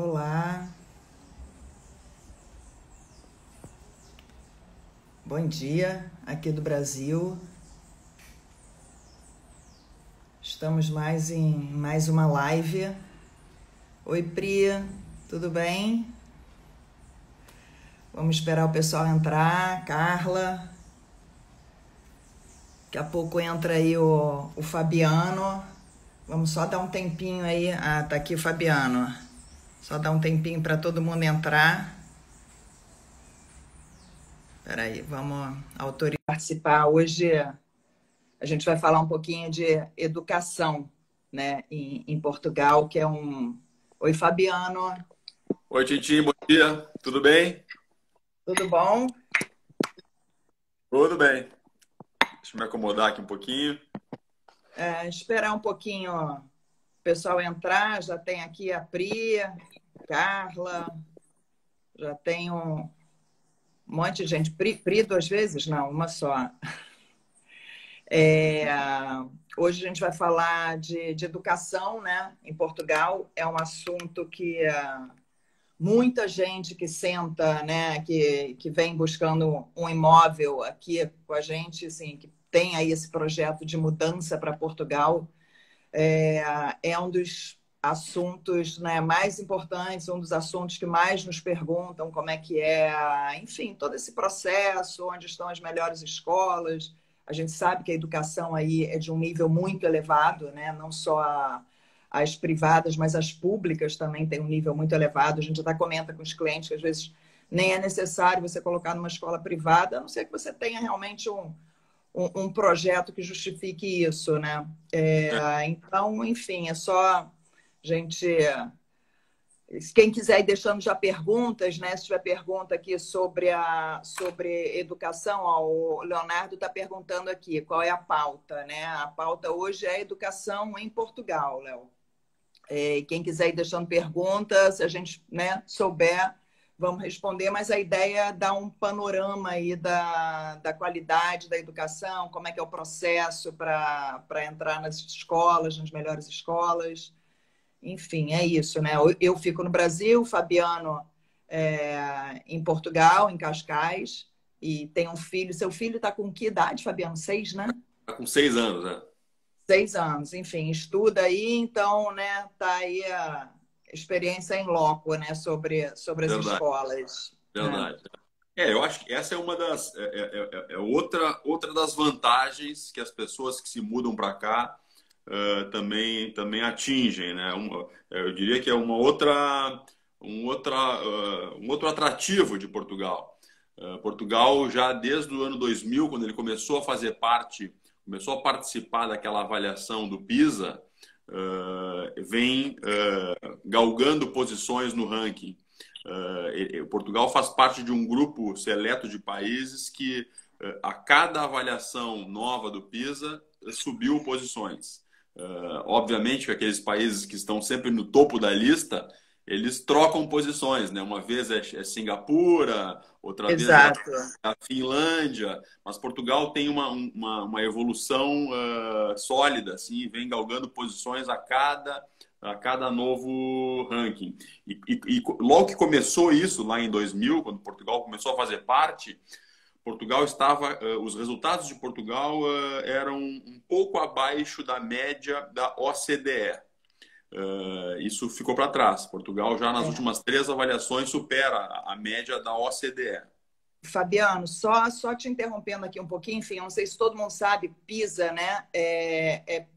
Olá, bom dia aqui do Brasil. Estamos em mais uma live. Oi, Pri, tudo bem? Vamos esperar o pessoal entrar. Carla, daqui a pouco entra aí o Fabiano. Vamos só dar um tempinho aí. Ah, tá aqui o Fabiano. Só dar um tempinho para todo mundo entrar. Peraí, vamos autorizar participar. Hoje a gente vai falar um pouquinho de educação, né, em Portugal, que é um... Oi, Fabiano, Oi, Tintim, bom dia. Tudo bem? tudo bom? Tudo bem. Deixa eu me acomodar aqui um pouquinho. Esperar um pouquinho o pessoal entrar. Já tem aqui a Pri, Carla, já tem um monte de gente. Pri duas vezes? Não, uma só. É, Hoje a gente vai falar de educação, né? Em Portugal é um assunto que muita gente que senta, né? Que vem buscando um imóvel aqui com a gente, assim, que tem aí esse projeto de mudança para Portugal, é um dos assuntos, né, mais importantes, um dos assuntos que mais nos perguntam como é que é, enfim, todo esse processo, onde estão as melhores escolas. A gente sabe que a educação aí é de um nível muito elevado, né? Não só as privadas, mas as públicas também têm um nível muito elevado. A gente até comenta com os clientes que às vezes nem é necessário você colocar numa escola privada, a não ser que você tenha realmente um projeto que justifique isso, né? Então, enfim, é só gente. Quem quiser ir deixando já perguntas, né? Se tiver pergunta aqui sobre educação, ó, o Leonardo está perguntando aqui qual é a pauta, né? A pauta hoje é educação em Portugal, Léo. Quem quiser ir deixando perguntas, se a gente, né, souber, vamos responder, mas a ideia é dar um panorama aí da qualidade da educação, como é que é o processo para entrar nas escolas, nas melhores escolas. Enfim, é isso, né? Eu fico no Brasil, Fabiano em Portugal, em Cascais, e tem um filho. Seu filho está com que idade, Fabiano? 6, né? Tá com 6 anos, né? 6 anos, enfim, estuda aí, então, né, tá aí a experiência em loco, né, sobre as Verdade, escolas, né? verdade. Eu acho que essa é uma das outra das vantagens que as pessoas que se mudam para cá também atingem, né? Eu diria que é um outro atrativo de Portugal. Portugal já desde o ano 2000, quando ele começou a fazer parte, começou a participar daquela avaliação do PISA, vem galgando posições no ranking. Portugal faz parte de um grupo seleto de países que, a cada avaliação nova do PISA, subiu posições. Obviamente que aqueles países que estão sempre no topo da lista, eles trocam posições, né? Uma vez é Singapura, outra vez é Exato. a Finlândia, mas Portugal tem uma evolução sólida, assim, vem galgando posições a cada novo ranking. E logo que começou isso, lá em 2000, quando Portugal começou a fazer parte, Portugal estava, os resultados de Portugal eram um pouco abaixo da média da OCDE. Isso ficou para trás. Portugal já nas É. últimas 3 avaliações supera a média da OCDE. Fabiano, só te interrompendo aqui um pouquinho, enfim, não sei se todo mundo sabe, PISA, né,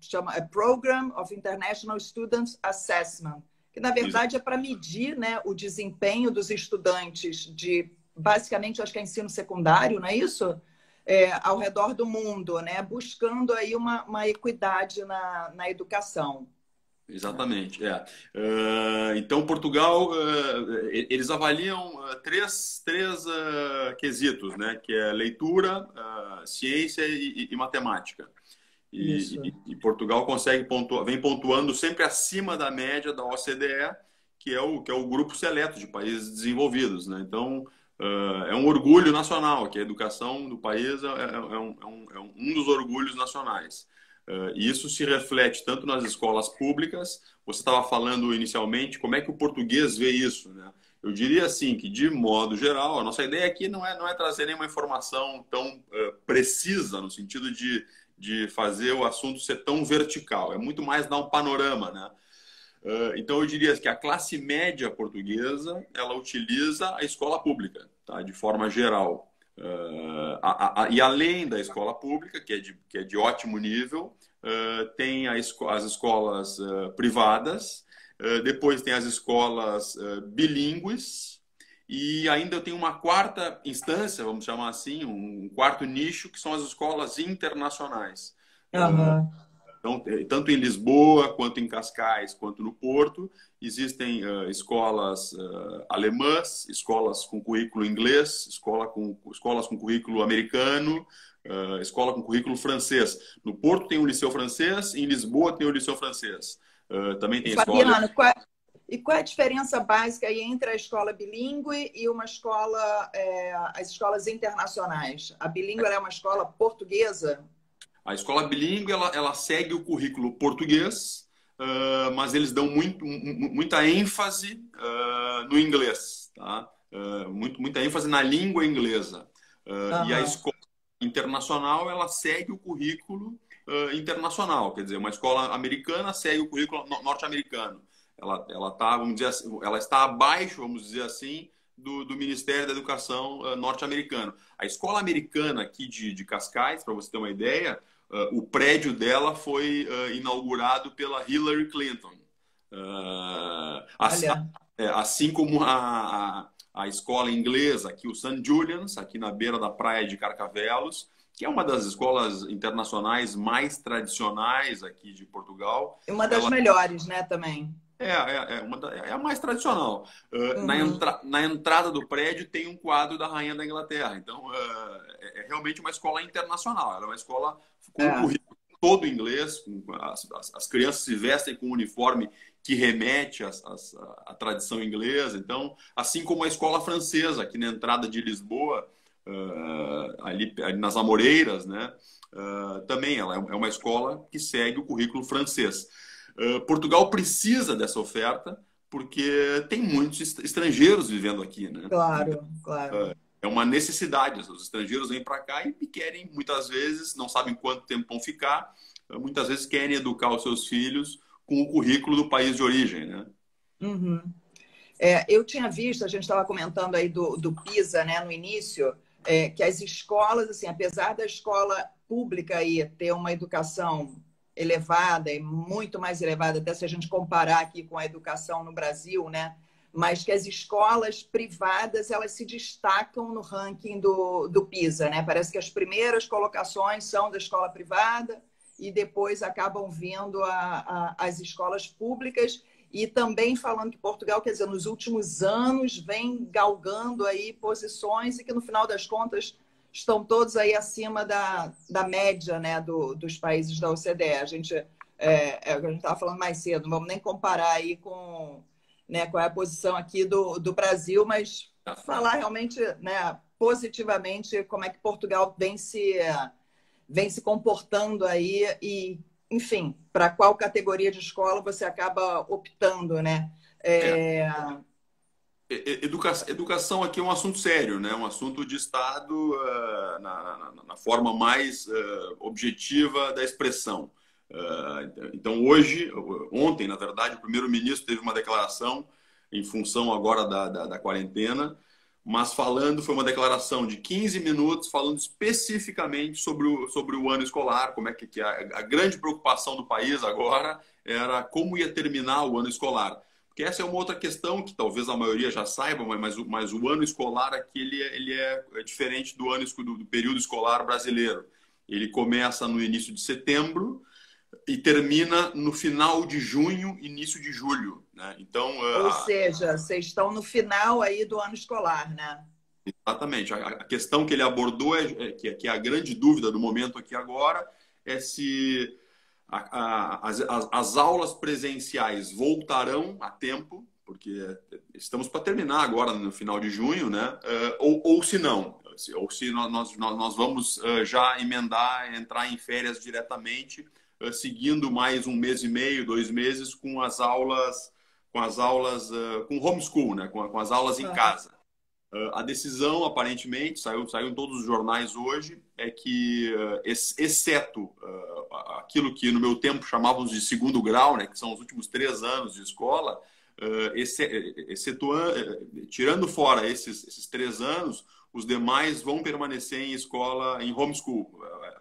chama Program of International Student Assessment, que na verdade é para medir, né, o desempenho dos estudantes de, basicamente, acho que é ensino secundário, não é isso? Ao redor do mundo, né, buscando aí uma equidade na educação. Exatamente, é. Então, Portugal, eles avaliam três quesitos, né? Que é leitura, ciência e matemática. Isso. E Portugal consegue vem pontuando sempre acima da média da OCDE, que é o grupo seleto de países desenvolvidos, né? Então, é um orgulho nacional, que a educação do país é um dos orgulhos nacionais. E isso se reflete tanto nas escolas públicas. Você estava falando inicialmente como é que o português vê isso, né? Eu diria assim que, de modo geral, a nossa ideia aqui não é trazer nenhuma informação tão precisa, no sentido de fazer o assunto ser tão vertical. É muito mais dar um panorama, né? Então, eu diria que a classe média portuguesa, ela utiliza a escola pública, tá? De forma geral. E além da escola pública, que é de ótimo nível, tem as escolas privadas, depois tem as escolas bilíngues, e ainda tem uma quarta instância, vamos chamar assim, um quarto nicho, que são as escolas internacionais. Aham. Então, tanto em Lisboa, quanto em Cascais, quanto no Porto, existem escolas alemãs, escolas com currículo inglês, escolas com currículo americano, escola com currículo francês. No Porto tem o Liceu Francês, em Lisboa tem o Liceu Francês. Também tem a escola... Fabiano, qual é a diferença básica aí entre a escola bilíngue e uma escola, as escolas internacionais? A bilíngue é uma escola portuguesa? A escola bilíngue, ela segue o currículo português, mas eles dão muita ênfase no inglês, tá? Muita ênfase na língua inglesa. E a escola internacional, ela segue o currículo internacional, quer dizer, uma escola americana segue o currículo norte-americano. Ela tá, vamos dizer assim, ela está abaixo, vamos dizer assim, do Ministério da Educação norte-americano. A escola americana aqui de Cascais, para você ter uma ideia, o prédio dela foi inaugurado pela Hillary Clinton. Assim como a escola inglesa, aqui o St. Julian's, aqui na beira da praia de Carcavelos, que é uma das escolas internacionais mais tradicionais aqui de Portugal. Uma das melhores, né, também. É a mais tradicional. Na entrada do prédio tem um quadro da Rainha da Inglaterra. Então, é realmente uma escola internacional. Ela é uma escola com um currículo todo em inglês. As crianças se vestem com um uniforme que remete à tradição inglesa. Então, assim como a escola francesa, aqui na entrada de Lisboa, ali nas Amoreiras, né? Também ela é uma escola que segue o currículo francês. Portugal precisa dessa oferta porque tem muitos estrangeiros vivendo aqui, né? Claro, claro. É uma necessidade. Os estrangeiros vêm para cá e querem, muitas vezes, não sabem quanto tempo vão ficar, muitas vezes querem educar os seus filhos com o currículo do país de origem, né? Uhum. Eu tinha visto, a gente estava comentando aí do PISA, né, no início, que as escolas, assim, apesar da escola pública aí ter uma educação elevada e muito mais elevada, até se a gente comparar aqui com a educação no Brasil, né? Mas que as escolas privadas elas se destacam no ranking do PISA, né? Parece que as primeiras colocações são da escola privada e depois acabam vindo as escolas públicas. E também falando que Portugal, quer dizer, nos últimos anos vem galgando aí posições e que no final das contas estão todos aí acima da média, né, dos países da OCDE. A gente estava falando mais cedo, não vamos nem comparar aí com, né, qual é a posição aqui do Brasil, mas falar realmente, né, positivamente como é que Portugal vem se comportando aí e, enfim, para qual categoria de escola você acaba optando, né? Educação aqui é um assunto sério, né? Um assunto de Estado na forma mais objetiva da expressão. Então, ontem, na verdade, o primeiro-ministro teve uma declaração em função agora da quarentena, mas foi uma declaração de 15 minutos falando especificamente sobre o ano escolar, como é que a grande preocupação do país agora era como ia terminar o ano escolar. Porque essa é uma outra questão que talvez a maioria já saiba, mas o ano escolar aqui ele é diferente do período escolar brasileiro. Ele começa no início de setembro e termina no final de junho, início de julho, né? Então, ou seja, vocês estão no final aí do ano escolar, né? Exatamente. A questão que ele abordou que é a grande dúvida do momento aqui agora é se as aulas presenciais voltarão a tempo, porque estamos para terminar agora no final de junho, né? Ou se não, ou se nós vamos já entrar em férias diretamente seguindo mais um mês e meio, 2 meses com homeschool, né? Com as aulas em casa. A decisão, aparentemente, saiu em todos os jornais hoje, é que, exceto aquilo que no meu tempo chamávamos de segundo grau, né, que são os últimos 3 anos de escola, tirando fora esses 3 anos, os demais vão permanecer em escola, em homeschool.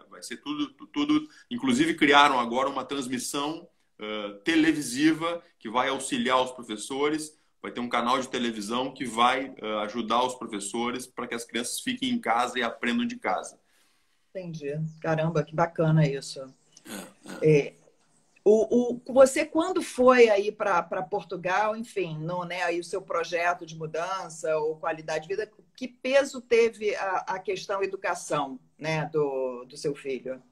Vai ser tudo. Inclusive, criaram agora uma transmissão televisiva que vai auxiliar os professores. Vai ter um canal de televisão que vai ajudar os professores para que as crianças fiquem em casa e aprendam de casa. Entendi. Caramba, que bacana isso. Você, quando foi aí para Portugal, enfim, né, aí o seu projeto de mudança ou qualidade de vida, que peso teve a questão educação, né, do seu filho?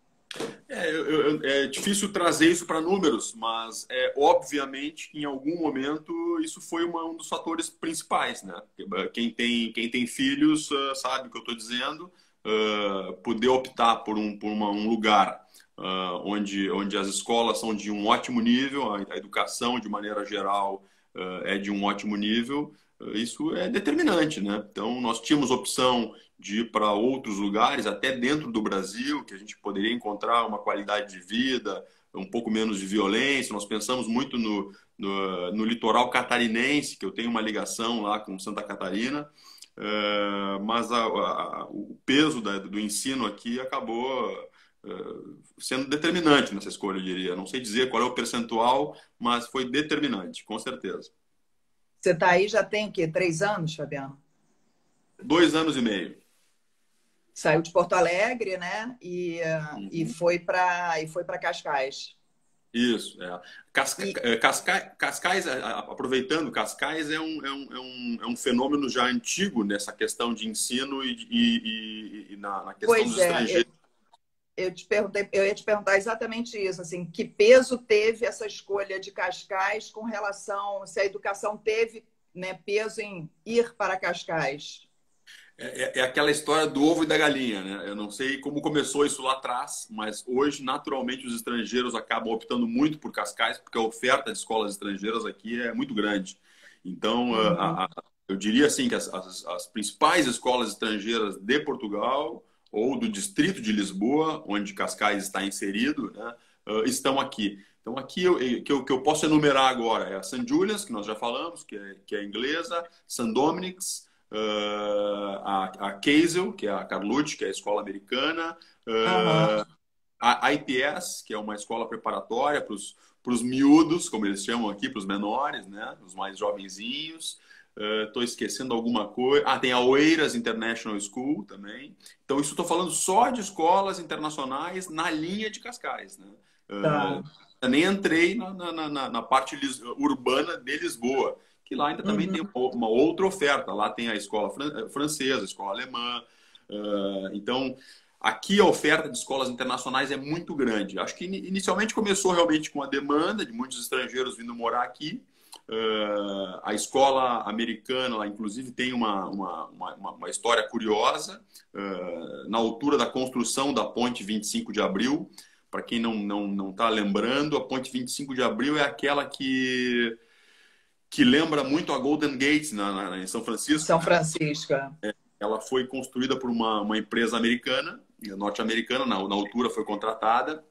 É difícil trazer isso para números, mas obviamente que em algum momento isso foi um dos fatores principais, né? Quem tem filhos sabe o que eu estou dizendo. Poder optar por um lugar onde as escolas são de um ótimo nível, a educação de maneira geral é de um ótimo nível, isso é determinante, né? Então nós tínhamos opção de ir para outros lugares, até dentro do Brasil, que a gente poderia encontrar uma qualidade de vida, um pouco menos de violência. Nós pensamos muito no litoral catarinense, que eu tenho uma ligação lá com Santa Catarina, mas o peso do ensino aqui acabou sendo determinante nessa escolha, eu diria. Não sei dizer qual é o percentual, mas foi determinante, com certeza. Você está aí já tem o quê? 3 anos, Fabiano? 2 anos e meio. Saiu de Porto Alegre, né? E foi para Cascais. Isso. Cascais, aproveitando, Cascais é um fenômeno já antigo nessa questão de ensino e na questão dos estrangeiros. Eu ia te perguntar exatamente isso, assim, que peso teve essa escolha de Cascais com relação, se a educação teve, né, peso em ir para Cascais? É aquela história do ovo e da galinha, né? Eu não sei como começou isso lá atrás, mas hoje, naturalmente, os estrangeiros acabam optando muito por Cascais, porque a oferta de escolas estrangeiras aqui é muito grande. Então, eu diria assim que as principais escolas estrangeiras de Portugal ou do distrito de Lisboa, onde Cascais está inserido, né, estão aqui. Então, aqui que eu posso enumerar agora é a St. Julian's, que nós já falamos, que é inglesa, St. Dominic's, a Castle, que é a Carlucci, que é a escola americana, a IPS, que é uma escola preparatória para os miúdos, como eles chamam aqui, para os menores, né, os mais jovenzinhos. Estou esquecendo alguma coisa. Tem a Oeiras International School também. Então, isso estou falando só de escolas internacionais na linha de Cascais, né? Eu nem entrei na parte urbana de Lisboa, que lá ainda também tem uma outra oferta. Lá tem a escola francesa, a escola alemã. Então, aqui a oferta de escolas internacionais é muito grande. Acho que inicialmente começou realmente com a demanda de muitos estrangeiros vindo morar aqui. A escola americana, lá, inclusive, tem uma história curiosa. Na altura da construção da Ponte 25 de Abril, para quem não está lembrando, a Ponte 25 de Abril é aquela que lembra muito a Golden Gate em São Francisco. São Francisco. Ela foi construída por uma empresa americana, norte-americana, na altura foi contratada,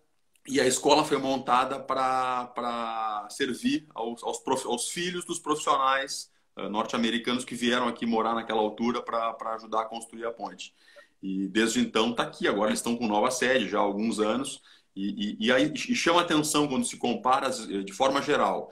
e a escola foi montada para servir aos filhos dos profissionais norte-americanos que vieram aqui morar naquela altura para ajudar a construir a ponte. E desde então está aqui. Agora eles estão com nova sede já há alguns anos. E chama atenção quando se compara, de forma geral,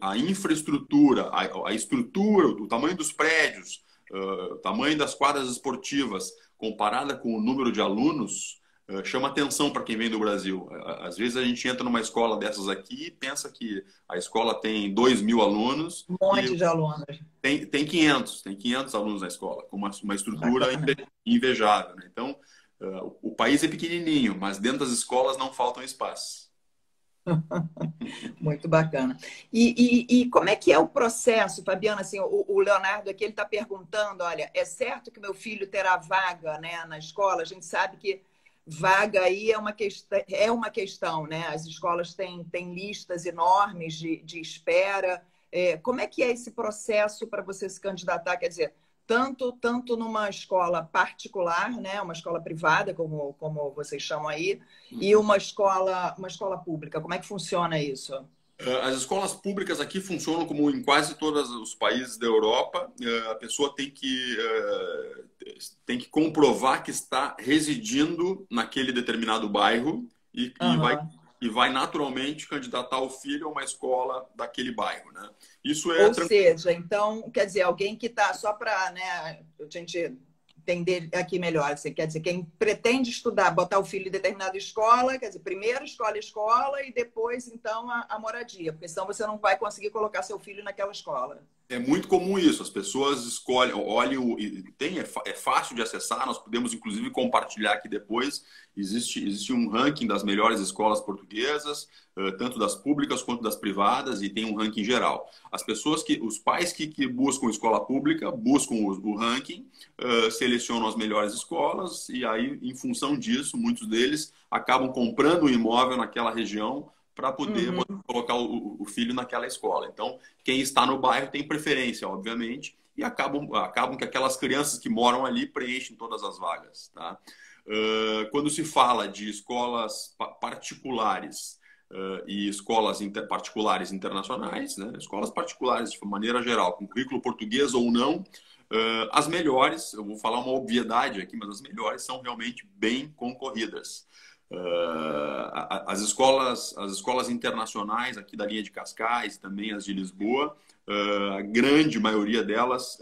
a infraestrutura, a estrutura, o tamanho dos prédios, o tamanho das quadras esportivas, comparada com o número de alunos, chama atenção para quem vem do Brasil. Às vezes a gente entra numa escola dessas aqui e pensa que a escola tem 2.000 alunos. Um monte de alunos. Tem 500 alunos na escola, com uma estrutura invejável, né? Então, o país é pequenininho, mas dentro das escolas não faltam espaços. Muito bacana. E como é que é o processo, Fabiana? Assim, o Leonardo aqui ele está perguntando, olha, é certo que meu filho terá vaga, né, na escola? A gente sabe que vaga aí é uma questão, né? As escolas têm listas enormes de espera. Como é que é esse processo para você se candidatar? Quer dizer, tanto numa escola particular, né? Uma escola privada, como vocês chamam aí, e uma escola pública. Como é que funciona isso? As escolas públicas aqui funcionam como em quase todos os países da Europa. A pessoa tem que comprovar que está residindo naquele determinado bairro Aham. e vai naturalmente candidatar o filho a uma escola daquele bairro, né? Isso é Ou tranquilo. seja, então, quer dizer, alguém que está, só para, né, a gente entender aqui melhor, assim, quer dizer, quem pretende estudar, botar o filho em determinada escola, quer dizer, primeiro escolhe a escola e depois, então, a moradia, porque senão você não vai conseguir colocar seu filho naquela escola. É muito comum isso. As pessoas escolhem, olham, é fácil de acessar. Nós podemos, inclusive, compartilhar aqui depois. Existe um ranking das melhores escolas portuguesas, tanto das públicas quanto das privadas, e tem um ranking geral. Os pais que buscam escola pública, buscam o ranking, selecionam as melhores escolas, e aí, em função disso, muitos deles acabam comprando um imóvel naquela região para poder Uhum. colocar o filho naquela escola. Então, quem está no bairro tem preferência, obviamente, e acabam que aquelas crianças que moram ali preenchem todas as vagas. Tá? Quando se fala de escolas particulares e escolas particulares internacionais, né? Escolas particulares de maneira geral, com currículo português ou não, as melhores, eu vou falar uma obviedade aqui, mas as melhores são realmente bem concorridas. As escolas internacionais aqui da linha de Cascais, também as de Lisboa, a grande maioria delas,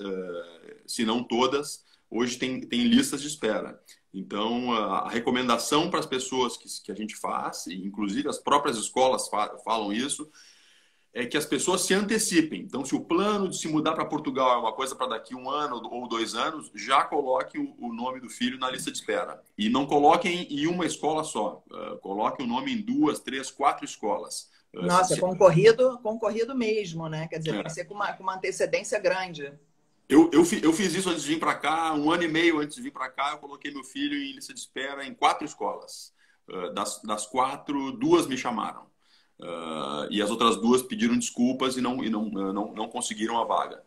se não todas, hoje tem listas de espera. Então, a recomendação para as pessoas que a gente faz, e inclusive as próprias escolas falam isso, é que as pessoas se antecipem. Então, se o plano de se mudar para Portugal é uma coisa para daqui 1 ano ou 2 anos, já coloque o nome do filho na lista de espera. E não coloquem em uma escola só. Coloque o nome em 2, 3, 4 escolas. Nossa, concorrido mesmo, né? Quer dizer, tem que É. ser com uma antecedência grande. Eu fiz isso antes de vir para cá, 1 ano e meio antes de vir para cá, eu coloquei meu filho em lista de espera em 4 escolas. Das 4, 2 me chamaram. E as outras 2 pediram desculpas e não conseguiram a vaga.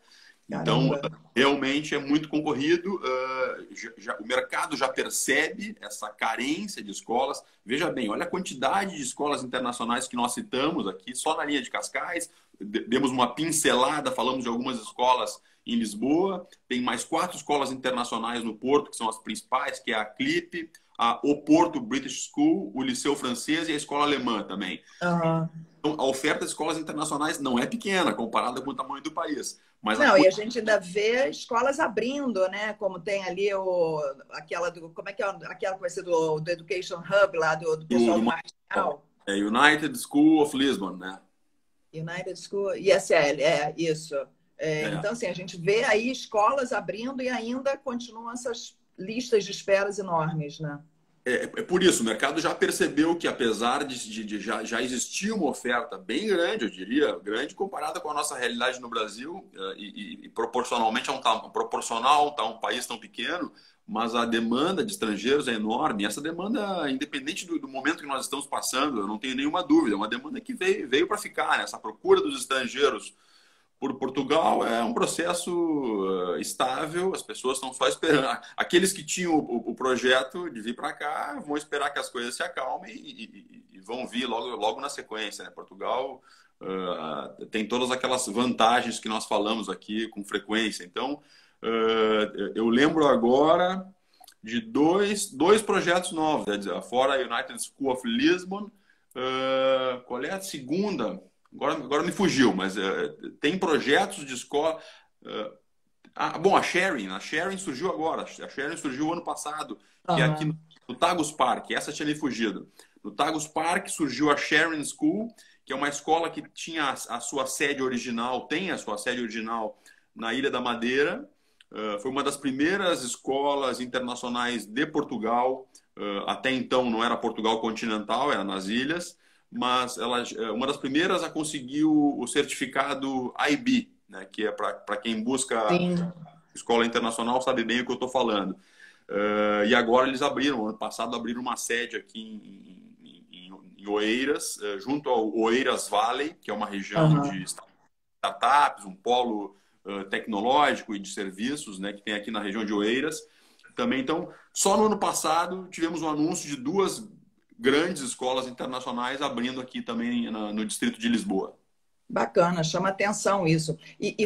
Então, Caramba. realmente é muito concorrido. O mercado já percebe essa carência de escolas. Veja bem, olha a quantidade de escolas internacionais que nós citamos aqui, só na linha de Cascais. Demos uma pincelada, falamos de algumas escolas em Lisboa. Tem mais 4 escolas internacionais no Porto, que são as principais, que é a CLIP, o Porto British School, o Liceu Francês e a Escola Alemã também. Aham. Então, a oferta de escolas internacionais não é pequena comparada com o tamanho do país, mas a Não, e a gente ainda vê escolas abrindo, né? Como tem ali como é que é aquela que vai ser do Education Hub lá, do pessoal do Marginal? United School of Lisbon, né? United School, ESL, isso. É. Então, assim, a gente vê aí escolas abrindo e ainda continuam essas listas de esperas enormes, né? É por isso, o mercado já percebeu que, apesar de já existir uma oferta bem grande, eu diria, grande comparada com a nossa realidade no Brasil, e proporcionalmente proporcional a um país tão pequeno, mas a demanda de estrangeiros é enorme. E essa demanda, independente do momento que nós estamos passando, eu não tenho nenhuma dúvida, é uma demanda que veio para ficar, né? Essa procura dos estrangeiros por Portugal é um processo estável, as pessoas estão só esperando. Aqueles que tinham o projeto de vir para cá vão esperar que as coisas se acalmem e vão vir logo na sequência, né? Portugal tem todas aquelas vantagens que nós falamos aqui com frequência. Então, eu lembro agora de dois projetos novos, né? Fora a United School of Lisbon, qual é a segunda? Agora me fugiu, mas tem projetos de escola. Bom, a Sharing surgiu agora. A Sharing surgiu ano passado, que é aqui Aham. no Tagus Park. Essa tinha me fugido. No Tagus Park surgiu a Sharing School, que é uma escola que tinha a sua sede original, tem a sua sede original na Ilha da Madeira. Foi uma das primeiras escolas internacionais de Portugal. Até então não era Portugal continental, era nas ilhas, mas ela uma das primeiras a conseguir o certificado IB, né, que é para quem busca Sim. escola internacional, sabe bem o que eu estou falando. E agora eles abriram, ano passado abriram uma sede aqui em Oeiras, junto ao Oeiras Valley, que é uma região Aham. de startups, um polo tecnológico e de serviços, né, que tem aqui na região de Oeiras. Também, então, só no ano passado tivemos um anúncio de 2 grandes escolas internacionais abrindo aqui também no distrito de Lisboa. Bacana, chama atenção isso.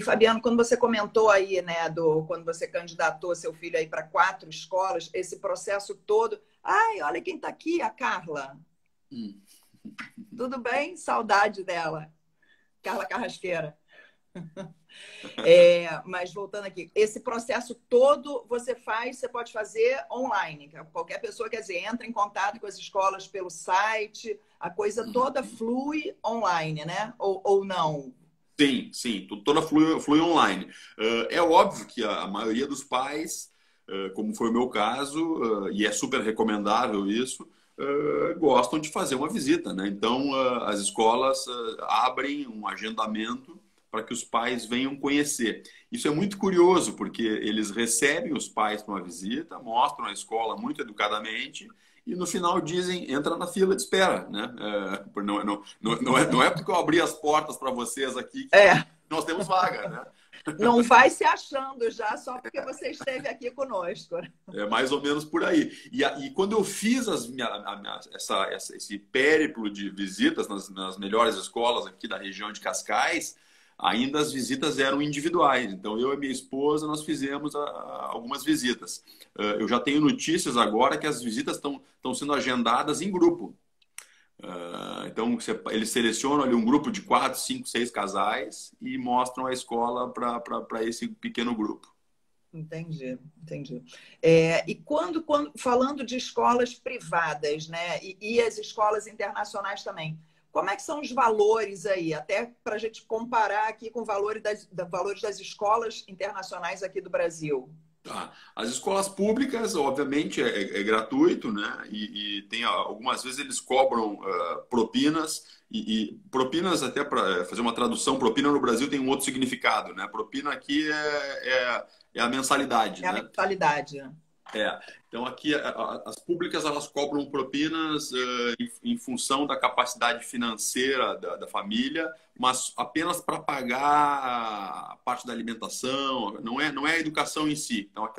Fabiano, quando você comentou aí, né, quando você candidatou seu filho aí para 4 escolas, esse processo todo. Ai, olha quem está aqui, a Carla. Tudo bem? Saudade dela. Carla Carrasqueira. Mas voltando aqui, esse processo todo você pode fazer online. Qualquer pessoa, quer dizer, entra em contato com as escolas pelo site, a coisa toda flui online, né? Ou não? Sim, sim, toda flui online. É óbvio que a maioria dos pais, como foi o meu caso, e é super recomendável isso, gostam de fazer uma visita, né? Então, as escolas abrem um agendamento para que os pais venham conhecer. Isso é muito curioso, porque eles recebem os pais para uma visita, mostram a escola muito educadamente e no final dizem, entra na fila de espera, né? Não é porque eu abri as portas para vocês aqui que É. nós temos vaga, né? Não vai se achando já só porque você esteve aqui conosco. É mais ou menos por aí. E quando eu fiz esse périplo de visitas nas melhores escolas aqui da região de Cascais, ainda as visitas eram individuais. Então, eu e minha esposa, nós fizemos algumas visitas. Eu já tenho notícias agora que as visitas estão sendo agendadas em grupo. Então, eles selecionam ali um grupo de 4, 5, 6 casais e mostram a escola para esse pequeno grupo. Entendi, entendi. E quando falando de escolas privadas, né, e as escolas internacionais também, como é que são os valores aí? Até para a gente comparar aqui com valores das escolas internacionais aqui do Brasil. Tá. As escolas públicas, obviamente, é gratuito, né? E tem algumas vezes eles cobram propinas e propinas, até para fazer uma tradução, propina no Brasil tem um outro significado, né? Propina aqui é a mensalidade, É a né? mensalidade, né? Então aqui as públicas elas cobram propinas em função da capacidade financeira da família, mas apenas para pagar a parte da alimentação, não é a educação em si. Então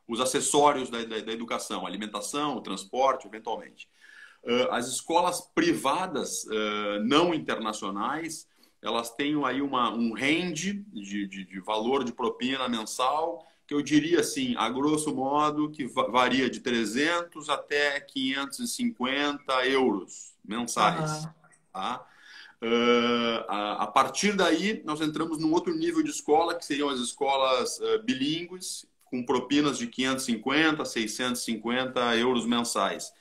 os acessórios da educação, alimentação, o transporte, eventualmente. As escolas privadas não internacionais, elas têm aí um range de valor de propina mensal que eu diria assim, a grosso modo, que varia de 300 até 550 euros mensais. Uhum. Tá? A partir daí, nós entramos num outro nível de escola, que seriam as escolas bilíngues, com propinas de 550, 650 euros mensais.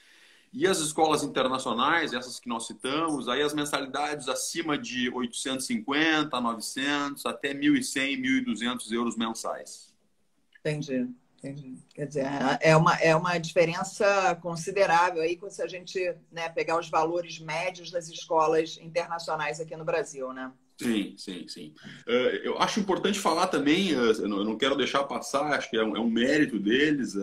E as escolas internacionais, essas que nós citamos, aí as mensalidades acima de 850, 900, até 1.100, 1.200 euros mensais. Entendi, entendi. Quer dizer, é uma diferença considerável aí se a gente, né, pegar os valores médios das escolas internacionais aqui no Brasil, né? Sim, sim, sim. Eu acho importante falar também, eu não quero deixar passar, acho que é um mérito deles,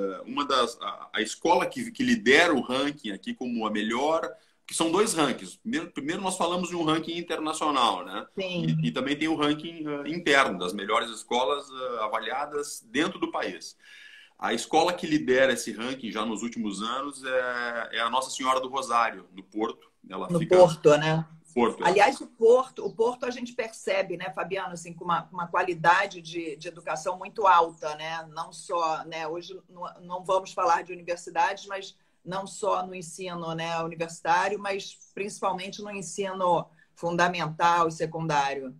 a escola que lidera o ranking aqui como a melhor, que são 2 rankings. Primeiro nós falamos de um ranking internacional, né? Sim. E também tem o ranking interno, das melhores escolas avaliadas dentro do país. A escola que lidera esse ranking já nos últimos anos é a Nossa Senhora do Rosário, no Porto. Ela No fica... Porto, né? Porto, Aliás, o Porto a gente percebe, né, Fabiano, assim, com uma qualidade de educação muito alta, né? Não só, né, hoje não vamos falar de universidades, mas não só no ensino, né, universitário, mas principalmente no ensino fundamental e secundário.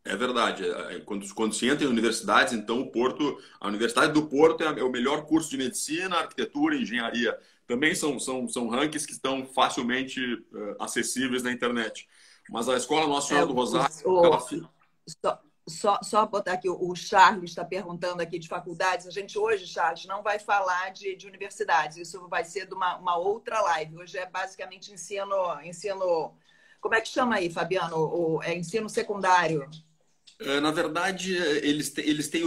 É verdade. Quando se entra em universidades, então a Universidade do Porto é o melhor curso de medicina, arquitetura, engenharia. Também são rankings que estão facilmente acessíveis na internet. Mas a Escola Nossa Senhora do Rosário, só botar aqui, o Charles está perguntando aqui de faculdades. A gente hoje, Charles, não vai falar de universidades. Isso vai ser de uma outra live. Hoje é basicamente ensino. Como é que chama aí, Fabiano? É ensino secundário. Na verdade, eles têm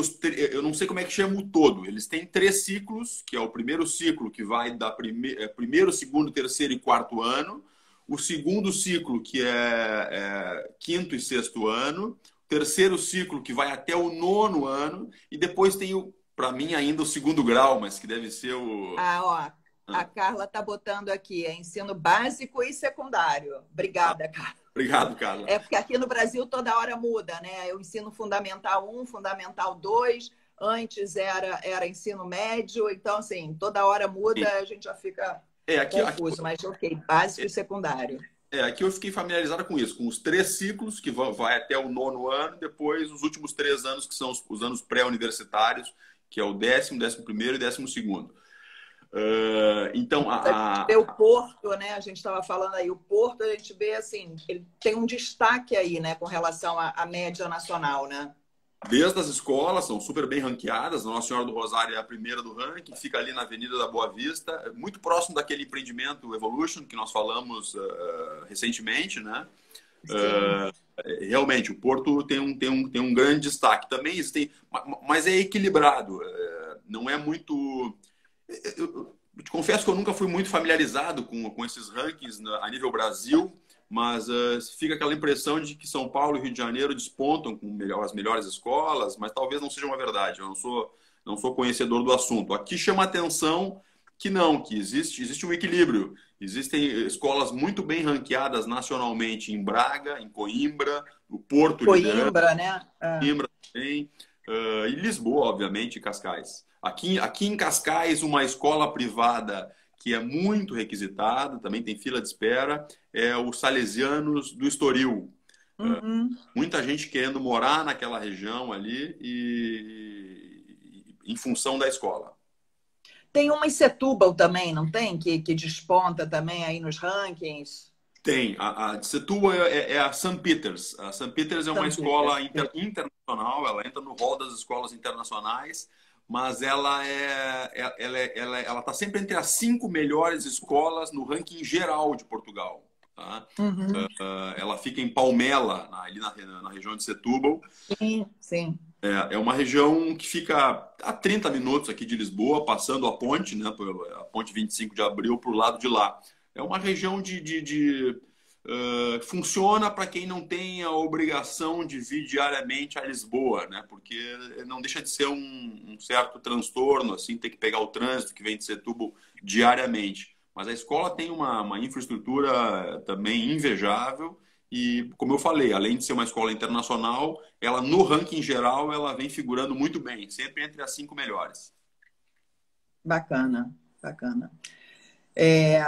eu não sei como é que chama o todo. Eles têm 3 ciclos, que é o primeiro ciclo que vai da primeiro, segundo, terceiro e quarto ano. O segundo ciclo, que é quinto e sexto ano. O terceiro ciclo, que vai até o nono ano. E depois tem, para mim, ainda o segundo grau, mas que deve ser o... Ah, ó, a Ah, Carla está botando aqui, é ensino básico e secundário. Obrigada, Carla. obrigado, Carla. É porque aqui no Brasil toda hora muda, né? Eu ensino Fundamental 1, Fundamental 2, antes era ensino médio, então, assim, toda hora muda, a gente já fica Aqui, confuso, mas ok, básico e secundário. aqui eu fiquei familiarizado com isso, com os 3 ciclos, que vai até o nono ano, depois os últimos 3 anos, que são os anos pré-universitários, que é o 10º, 11º e 12º. Então, A gente vê o Porto, né? A gente estava falando aí, o Porto, a gente vê assim, ele tem um destaque aí, né, com relação à média nacional, né? desde as escolas, são super bem ranqueadas. A Nossa Senhora do Rosário é a primeira do ranking, fica ali na Avenida da Boa Vista, muito próximo daquele empreendimento Evolution que nós falamos recentemente, né? Sim. Realmente, o Porto tem um grande destaque. Também existem, mas é equilibrado. Não é muito. Eu te confesso que eu nunca fui muito familiarizado com esses rankings a nível Brasil, mas fica aquela impressão de que São Paulo e Rio de Janeiro despontam com as melhores escolas, mas talvez não seja uma verdade. Eu não sou conhecedor do assunto. Aqui chama a atenção que não, que existe um equilíbrio. Existem escolas muito bem ranqueadas nacionalmente em Braga, em Coimbra, o Porto liderando, Coimbra, né? Coimbra também, e Lisboa, obviamente, e Cascais. Aqui em Cascais, uma escola privada que é muito requisitada, também tem fila de espera, é o Salesianos do Estoril. Uhum. Muita gente querendo morar naquela região ali em função da escola. Tem uma em Setúbal também, não tem? Que desponta também aí nos rankings. Tem. A de Setúbal é a St. Peters. A St. Peters é uma São escola Peters. internacional, ela entra no hall das escolas internacionais, mas ela está sempre entre as 5 melhores escolas no ranking geral de Portugal. Tá? Uhum. Ela fica em Palmela, ali na região de Setúbal. Sim, sim. É uma região que fica a 30 minutos aqui de Lisboa, passando a ponte, né, a ponte 25 de Abril, para o lado de lá. É uma região funciona para quem não tem a obrigação de vir diariamente a Lisboa, né? Porque não deixa de ser um certo transtorno, assim, ter que pegar o trânsito que vem de Setúbal diariamente. Mas a escola tem uma infraestrutura também invejável e, como eu falei, além de ser uma escola internacional, ela no ranking geral ela vem figurando muito bem, sempre entre as 5 melhores. Bacana, bacana. É,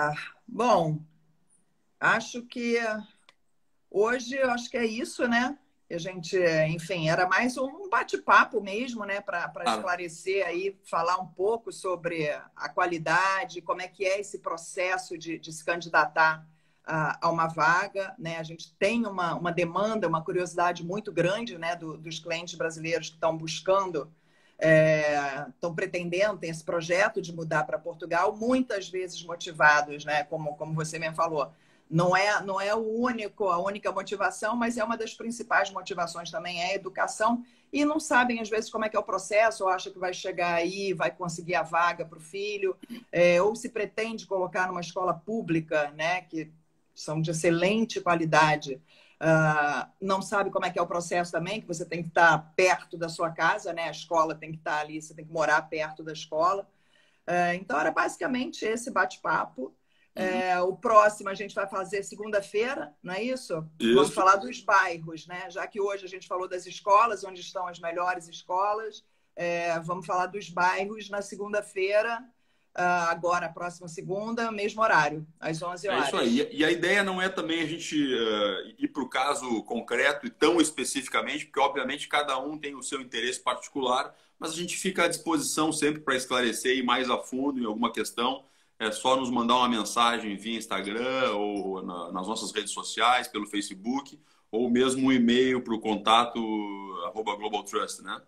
bom, acho que hoje eu acho que é isso, né? A gente, enfim, era mais um bate-papo mesmo, né? Para Claro. esclarecer aí, falar um pouco sobre a qualidade, como é que é esse processo de se candidatar a uma vaga, né? A gente tem uma demanda, uma curiosidade muito grande, né? Dos clientes brasileiros que estão buscando, estão pretendendo, tem esse projeto de mudar para Portugal, muitas vezes motivados, né? Como você mesmo falou, não é a única motivação, mas é uma das principais motivações também, é a educação, e não sabem, às vezes, como é que é o processo, ou acha que vai chegar aí, vai conseguir a vaga para o filho, ou se pretende colocar numa escola pública, né, que são de excelente qualidade, não sabe como é que é o processo também, que você tem que estar perto da sua casa, né, a escola tem que estar ali, você tem que morar perto da escola. Então, era basicamente esse bate-papo. O próximo a gente vai fazer segunda-feira, não é isso? Vamos Isso. falar dos bairros, né? Já que hoje a gente falou das escolas, onde estão as melhores escolas, vamos falar dos bairros na segunda-feira, agora, próxima segunda, mesmo horário, às 11 É isso horas. aí. E a ideia não é também a gente ir para o caso concreto e tão especificamente, porque obviamente cada um tem o seu interesse particular, mas a gente fica à disposição sempre para esclarecer e ir mais a fundo em alguma questão. É só nos mandar uma mensagem via Instagram ou nas nossas redes sociais, pelo Facebook, ou mesmo um e-mail para o contato @Global Trust, né?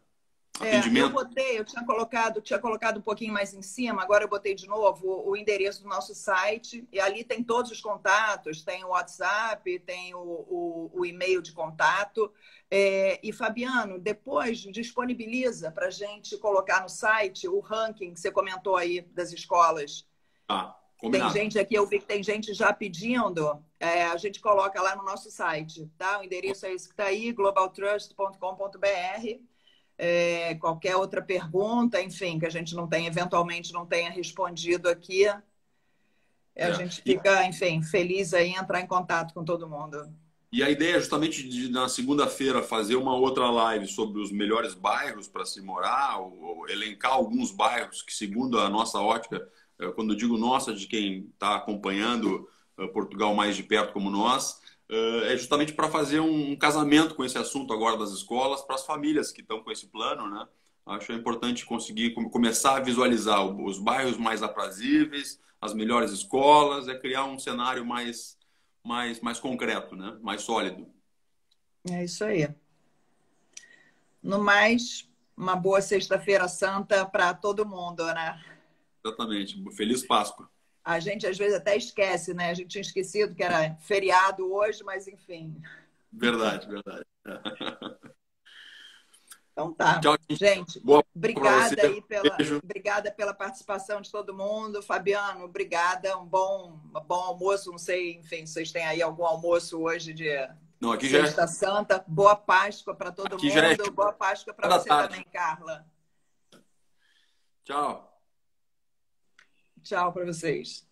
atendimento. Eu tinha colocado um pouquinho mais em cima, agora eu botei de novo o endereço do nosso site, e ali tem todos os contatos, tem o WhatsApp, tem o e-mail de contato. E, Fabiano, depois disponibiliza para a gente colocar no site o ranking que você comentou aí das escolas. Tá, Tem combinado. gente aqui, eu vi que tem gente já pedindo, a gente coloca lá no nosso site, tá? O endereço é esse que está aí, globaltrust.com.br. Qualquer outra pergunta, enfim, que a gente eventualmente não tenha respondido aqui, a gente fica, enfim, feliz aí em entrar em contato com todo mundo. E a ideia é justamente de, na segunda-feira, fazer uma outra live sobre os melhores bairros para se morar, ou elencar alguns bairros que, segundo a nossa ótica, quando eu digo nossa, de quem está acompanhando Portugal mais de perto como nós, é justamente para fazer um casamento com esse assunto agora das escolas, para as famílias que estão com esse plano, né? Acho importante conseguir começar a visualizar os bairros mais aprazíveis, as melhores escolas, criar um cenário mais concreto, né? Mais sólido. É isso aí. No mais, uma boa Sexta-feira Santa para todo mundo, né? Exatamente. Feliz Páscoa. A gente às vezes até esquece, né? A gente tinha esquecido que era feriado hoje, mas enfim. Verdade, verdade. Então tá. Tchau, gente. Boa Obrigada aí Beijo. obrigada pela participação de todo mundo. Fabiano, obrigada. Um bom almoço. Não sei, enfim, se vocês têm aí algum almoço hoje de Não, aqui Sexta Santa. Boa Páscoa para todo aqui mundo. Boa Páscoa para você também, Carla. Tchau. Tchau para vocês.